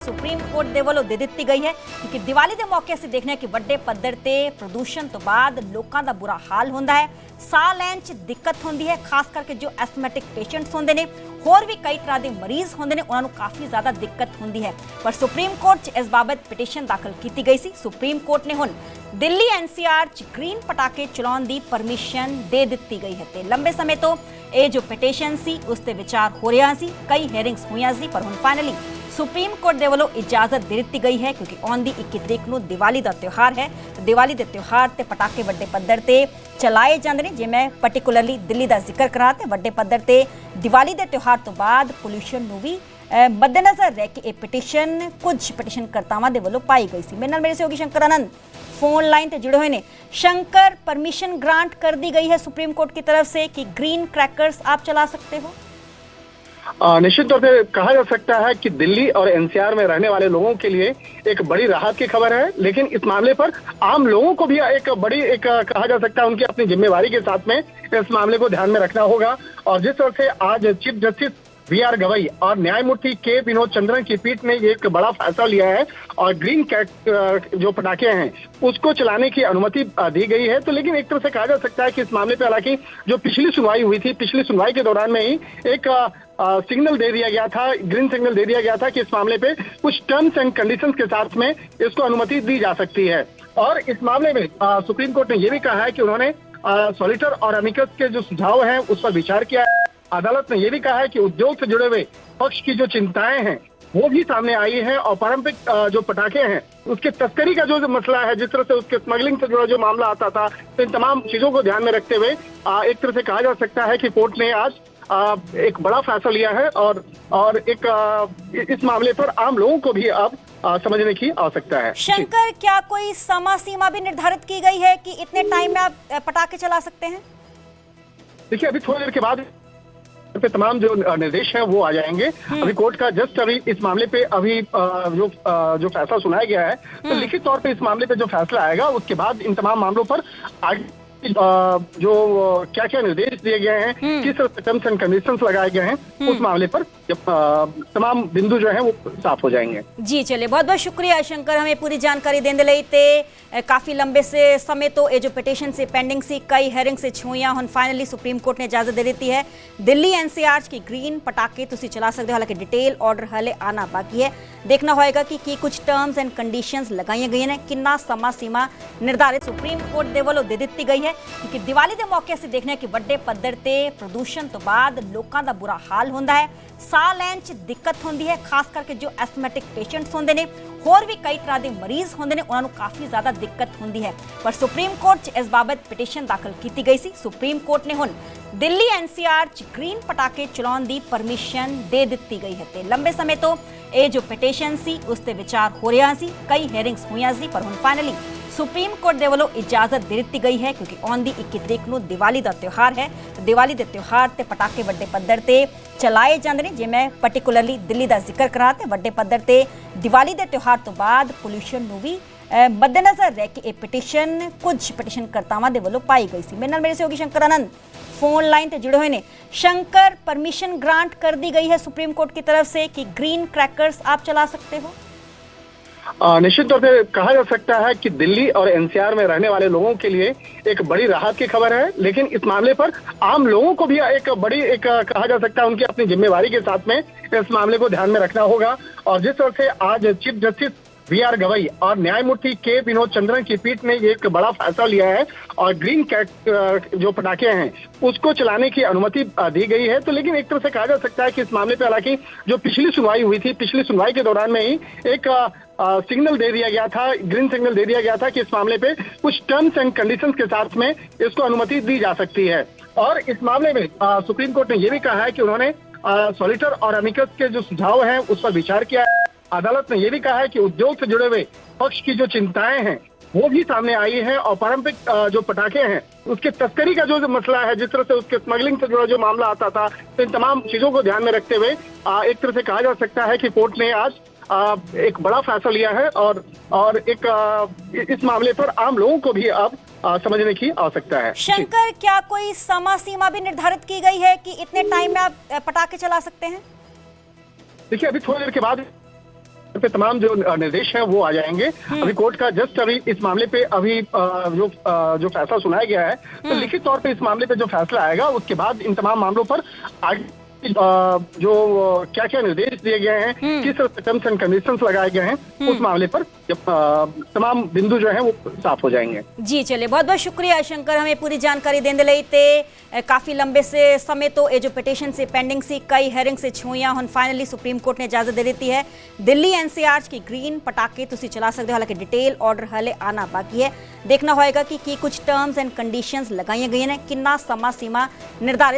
Supreme court ਦੇ ਵੱਲੋਂ ਦੇ ਦਿੱਤੀ ਗਈ ਹੈ ਕਿ ਦੀਵਾਲੀ ਦੇ ਮੌਕੇ ਅਸੀਂ ਦੇਖਦੇ ਹਾਂ ਕਿ ਵੱਡੇ ਪੱਧਰ ਤੇ ਪ੍ਰਦੂਸ਼ਣ ਤੋਂ ਬਾਅਦ ਲੋਕਾਂ ਦਾ ਬੁਰਾ ਹਾਲ ਹੁੰਦਾ ਹੈ, ਸਾਹ ਲੈਣ 'ਚ ਦਿੱਕਤ ਹੁੰਦੀ ਹੈ, ਖਾਸ ਕਰਕੇ ਜੋ ਐਸਥਮੈਟਿਕ ਪੇਸ਼ੈਂਟਸ ਹੁੰਦੇ ਨੇ, ਹੋਰ ਵੀ ਕਈ ਤਰ੍ਹਾਂ ਦੇ ਮਰੀਜ਼ ਹੁੰਦੇ ਨੇ, ਉਹਨਾਂ ਨੂੰ ਕਾਫੀ ਜ਼ਿਆਦਾ ਦਿੱਕਤ ਹੁੰਦੀ ਹੈ। ਪਰ ਸੁਪਰੀਮ ਕੋਰਟ 'ਚ ਇਸ ਬਾਬਤ ਪਟੀਸ਼ਨ ਦਾਖਲ ਕੀਤੀ ਗਈ ਸੀ। ਸੁਪਰੀਮ ਕੋਰਟ ਨੇ ਹੁਣ ਦਿੱਲੀ ਐਨਸੀਆਰ 'ਚ ਗ੍ਰੀਨ ਪਟਾਕੇ ਚਲਾਉਣ ਦੀ ਪਰਮਿਸ਼ਨ ਦੇ ਦਿੱਤੀ ਗਈ ਹੈ ਤੇ ਲੰਬੇ ਸਮੇਂ ਤੋਂ ਇਹ ਜੋ ਪਟੀਸ਼ਨ ਸੀ ਉਸ ਤੇ ਵਿਚਾਰ ਹੋ ਰਿਹਾ ਸੀ, ਕਈ ਹੀਅਰਿੰਗਸ ਹੋਈਆਂ ਸੀ, ਪਰ ਹੁਣ ਫਾਈਨਲੀ ਸੁਪਰੀਮ ਕੋਰਟ ਦੇ ਵੱਲੋਂ ਇਜਾਜ਼ਤ ਦੇ ਦਿੱਤੀ ਗਈ ਹੈ ਕਿਉਂਕਿ ਆਉਂਦੀ 21 ਤਰੀਕ ਨੂੰ ਦੀਵਾਲੀ ਦਾ ਤਿਉਹਾਰ ਹੈ। ਦੀਵਾਲੀ ਦੇ ਤਿਉਹਾਰ ਤੇ ਪਟਾਕੇ ਵੱਡੇ ਪੱਧਰ ਤੇ ਚਲਾਏ ਜਾਂਦੇ ਨੇ। ਜੇ ਮੈਂ ਪਾਰਟਿਕੂਲਰਲੀ ਦਿੱਲੀ ਦਾ ਜ਼ਿਕਰ ਕਰਾਂ ਤੇ ਵੱਡੇ ਪੱਧਰ ਤੇ ਦੀਵਾਲੀ ਦੇ ਤਿਉਹਾਰ ਤੋਂ ਬਾਅਦ ਪੋਲੂਸ਼ਨ ਨੂੰ ਵੀ ਮੱਦੇਨਜ਼ਰ ਰਹਿ ਕੇ ਇਹ ਪਟੀਸ਼ਨ ਕੁਝ ਪਟੀਸ਼ਨ ਕਰਤਾਵਾਂ ਦੇ ਵੱਲੋਂ ਪਾਈ ਗਈ ਸੀ। ਮੇਰੇ ਨਾਲ ਮੇਰੇ ਸਹਿਯੋਗੀ शंकर आनंद फोन लाइन पे जुड़े हुए ने। शंकर, परमिशन ग्रांट कर दी गई है सुप्रीम कोर्ट की तरफ से कि ग्रीन क्रैकर्स आप चला सकते हो? निश्चित तौर पे कहा जा सकता है कि दिल्ली और एनसीआर में रहने वाले लोगों के लिए एक बड़ी राहत की खबर है, लेकिन इस मामले पर आम लोगों को भी एक बड़ी कहा जा सकता है उनकी अपनी जिम्मेवारी के साथ में इस मामले को ध्यान में रखना होगा। और जिस तरह से आज चीफ जस्टिस वी.आर. गवई और न्यायमूर्ति के विनोद चंद्रन की पीठ ने एक बड़ा फैसला लिया है और ग्रीन जो पटाखे हैं उसको चलाने की अनुमति दी गई है। तो लेकिन एक तरह से कहा जा सकता है कि इस मामले पे हालांकि जो पिछली सुनवाई हुई थी, पिछली सुनवाई के दौरान में ही एक सिग्नल दे दिया गया था, ग्रीन सिग्नल दे दिया गया था कि इस मामले पे कुछ टर्म्स एंड कंडीशंस के साथ में इसको अनुमति दी जा सकती है। और इस मामले में सुप्रीम कोर्ट ने यह भी कहा है कि उन्होंने सॉलिटर और अमिकस के जो सुझाव हैं उस पर विचार किया है। अदालत ने यह भी कहा है कि उद्योग से जुड़े हुए पक्ष की जो चिंताएं हैं वो भी सामने आई है और पारंपरिक जो पटाखे हैं उसके तस्करी का जो मसला है, जिस तरह से उसके स्मगलिंग से जुड़ा जो मामला आता था, तो इन तमाम चीजों को ध्यान में रखते हुए एक तरह से कहा जा सकता है कि कोर्ट ने आज एक बड़ा फैसला लिया है और एक इस मामले पर आम लोगों को भी अब समझने की आवश्यकता है। शंकर, क्या कोई समय सीमा भी निर्धारित की गई है कि इतने टाइम में आप पटाखे चला सकते हैं? देखिए, अभी थोड़ी देर के बाद पे तमाम जो निर्देश हैं वो आ जाएंगे। अभी कोर्ट का जस्ट अभी इस मामले पे अभी जो फैसला सुनाया गया है, तो लिखित तौर पे इस मामले पे जो फैसला आएगा उसके बाद इन तमाम मामलों पर आगे जो क्या क्या निर्देश दिए गए हैं, किस तरह से टर्म्स एंड कंडीशंस लगाए गए हैं, उस मामले पर जब तमाम बिंदु जो हैं वो साफ हो जाएंगे। जी चलिए, बहुत बहुत शुक्रिया शंकर, हमें पूरी जानकारी देने ਲਈ ਤੇ ਕਾਫੀ ਲੰਬੇ ਸਮੇਂ ਤੋਂ ਇਹ ਜੋ ਪਟੀਸ਼ਨ ਸੀ ਪੈਂਡਿੰਗ ਸੀ, ਕਈ ਹੈਰਿੰਗ ਸੇ ਹੋਈਆਂ, ਹੁਣ ਫਾਈਨਲੀ ਸੁਪਰੀਮ ਕੋਰਟ ने इजाजत दे दी है। दिल्ली एनसीआर की ग्रीन पटाखे तुसी चला सकते हो, हालांकि डिटेल ऑर्डर हाले आना बाकी है। देखना होएगा कि कुछ टर्म्स एंड कंडीशंस लगाई गई हैं, कितना समा सीमा निर्धारित सुप्रीम कोर्ट ਦੇ ਵੱਲੋਂ ਦੇ ਦਿੱਤੀ ਗਈ ਹੈ ਕਿ ਦੀਵਾਲੀ ਦੇ ਮੌਕੇ ਅਸੀਂ ਦੇਖਦੇ ਹਾਂ ਕਿ ਵੱਡੇ ਪੱਧਰ ਤੇ ਪ੍ਰਦੂਸ਼ਣ ਤੋਂ ਬਾਅਦ ਲੋਕਾਂ ਦਾ ਬੁਰਾ ਹਾਲ ਹੁੰਦਾ ਹੈ, ਸਾਹ ਲੈਣ 'ਚ ਦਿੱਕਤ ਹੁੰਦੀ ਹੈ, ਖਾਸ ਕਰਕੇ ਜੋ ਐਸਥਮੈਟਿਕ ਪੇਸ਼ੈਂਟਸ ਹੁੰਦੇ ਨੇ, ਹੋਰ ਵੀ ਕਈ ਤਰ੍ਹਾਂ ਦੇ ਮਰੀਜ਼ ਹੁੰਦੇ ਨੇ, ਉਹਨਾਂ ਨੂੰ ਕਾਫੀ ਜ਼ਿਆਦਾ ਦਿੱਕਤ ਹੁੰਦੀ ਹੈ। ਪਰ ਸੁਪਰੀਮ ਕੋਰਟ 'ਚ ਇਸ ਬਾਬਤ ਪਟੀਸ਼ਨ ਦਾਖਲ ਕੀਤੀ ਗਈ ਸੀ। ਸੁਪਰੀਮ ਕੋਰਟ ਨੇ ਹੁਣ ਦਿੱਲੀ ਐਨਸੀਆਰ 'ਚ ਗ੍ਰੀਨ ਪਟਾਕੇ ਚਲਾਉਣ ਦੀ ਪਰਮਿਸ਼ਨ ਦੇ ਦਿੱਤੀ ਗਈ ਹੈ ਤੇ ਲੰਬੇ ਸਮੇਂ ਤੋਂ ਇਹ ਜੋ ਪਟੀਸ਼ਨ ਸੀ ਉਸ ਤੇ ਵਿਚਾਰ ਹੋ ਰਿਹਾ ਸੀ, ਕਈ ਹੀਅਰਿੰਗਸ ਹੋਈਆਂ ਸੀ, ਪਰ ਹੁਣ ਫਾਈਨਲੀ ਸੁਪਰੀਮ ਕੋਰਟ ਦੇ ਵੱਲੋਂ ਇਜਾਜ਼ਤ ਦੇ ਦਿੱਤੀ ਗਈ ਹੈ ਕਿਉਂਕਿ ਆਉਂਦੀ 21 ਤਰੀਕ ਨੂੰ ਦੀਵਾਲੀ ਦਾ ਤਿਉਹਾਰ ਹੈ। ਦੀਵਾਲੀ ਦੇ ਤਿਉਹਾਰ ਤੇ ਪਟਾਕੇ ਵੱਡੇ ਪੱਧਰ ਤੇ ਚਲਾਏ ਜਾਂਦੇ ਨੇ। ਜੇ ਮੈਂ ਪਾਰਟਿਕੂਲਰਲੀ ਦਿੱਲੀ ਦਾ ਜ਼ਿਕਰ ਕਰਾਂ ਤੇ ਵੱਡੇ ਪੱਧਰ ਤੇ ਦੀਵਾਲੀ ਦੇ ਤਿਉਹਾਰ ਤੋਂ ਬਾਅਦ ਪੋਲੂਸ਼ਨ ਨੂੰ ਵੀ ਮੱਦੇਨਜ਼ਰ ਰਹਿ ਕੇ ਇਹ ਪਟੀਸ਼ਨ ਕੁਝ ਪਟੀਸ਼ਨ ਕਰਤਾਵਾਂ ਦੇ ਵੱਲੋਂ ਪਾਈ ਗਈ ਸੀ। ਮੇਰੇ ਨਾਲ ਮੇਰੇ ਸਹਿਯੋਗੀ शंकर आनंद फोन लाइन पे जुड़े हुए ने। शंकर, परमिशन ग्रांट कर दी गई है सुप्रीम कोर्ट की तरफ से कि ग्रीन क्रैकर्स आप चला सकते हो? निश्चित तौर पे कहा जा सकता है कि दिल्ली और एनसीआर में रहने वाले लोगों के लिए एक बड़ी राहत की खबर है, लेकिन इस मामले पर आम लोगों को भी एक बड़ी कहा जा सकता है उनकी अपनी जिम्मेवारी के साथ में इस मामले को ध्यान में रखना होगा। और जिस तरह से आज चीफ जस्टिस वी.आर. गवई और न्यायमूर्ति के विनोद चंद्रन की पीठ ने एक बड़ा फैसला लिया है और ग्रीन जो पटाखे हैं उसको चलाने की अनुमति दी गई है। तो लेकिन एक तरह से कहा जा सकता है कि इस मामले पे हालांकि जो पिछली सुनवाई हुई थी, पिछली सुनवाई के दौरान में ही एक सिग्नल दे दिया गया था, ग्रीन सिग्नल दे दिया गया था कि इस मामले पे कुछ टर्म्स एंड कंडीशंस के साथ में इसको अनुमति दी जा सकती है। और इस मामले में सुप्रीम कोर्ट ने यह भी कहा है कि उन्होंने सॉलिटर और अमिकस के जो सुझाव हैं उस पर विचार किया है। अदालत ने यह भी कहा है कि उद्योग से जुड़े हुए पक्ष की जो चिंताएं हैं वो भी सामने आई है और पारंपरिक जो पटाखे हैं उसके तस्करी का जो मसला है, जिस तरह से उसके स्मगलिंग से जुड़ा जो मामला आता था, तो इन तमाम चीजों को ध्यान में रखते हुए एक तरह से कहा जा सकता है कि कोर्ट ने आज एक बड़ा फैसला लिया है और एक इस मामले पर आम लोगों को भी अब समझने की आवश्यकता है। शंकर, क्या कोई समय सीमा भी निर्धारित की गई है कि इतने टाइम में आप पटाखे चला सकते हैं? देखिए, अभी थोड़ी देर के बाद पे तमाम जो निर्देश हैं वो आ जाएंगे। अभी कोर्ट का जस्ट अभी इस मामले पे अभी जो फैसला सुनाया गया है, तो लिखित तौर पे इस मामले पे जो फैसला आएगा उसके बाद इन तमाम मामलों पर आगे जो क्या क्या निर्देश दिए गए हैं, किस टर्म्स एंड कंडीशंस लगाए गए हैं, उस मामले पर जब तमाम बिंदु जो हैं वो साफ हो जाएंगे। जी चलिए, बहुत बहुत शुक्रिया शंकर हमें पूरी जानकारी देने ਲਈ ਤੇ ਕਾਫੀ ਲੰਬੇ ਸਮੇਂ ਤੋਂ ਇਹ ਜੋ ਪਟੀਸ਼ਨ ਸੀ पेंडिंग सी, कई हेरिंग से छूईਆਂ, ਹੁਣ फाइनली सुप्रीम कोर्ट ने इजाजत दे दी है। दिल्ली एनसीआर की ग्रीन पटाखे ਤੁਸੀਂ चला सकते हो, हालांकि डिटेल ऑर्डर हाले आना बाकी है। देखना होगा कि कुछ टर्म्स एंड कंडीशंस लगाई गई हैं, कितना समा सीमा निर्धारित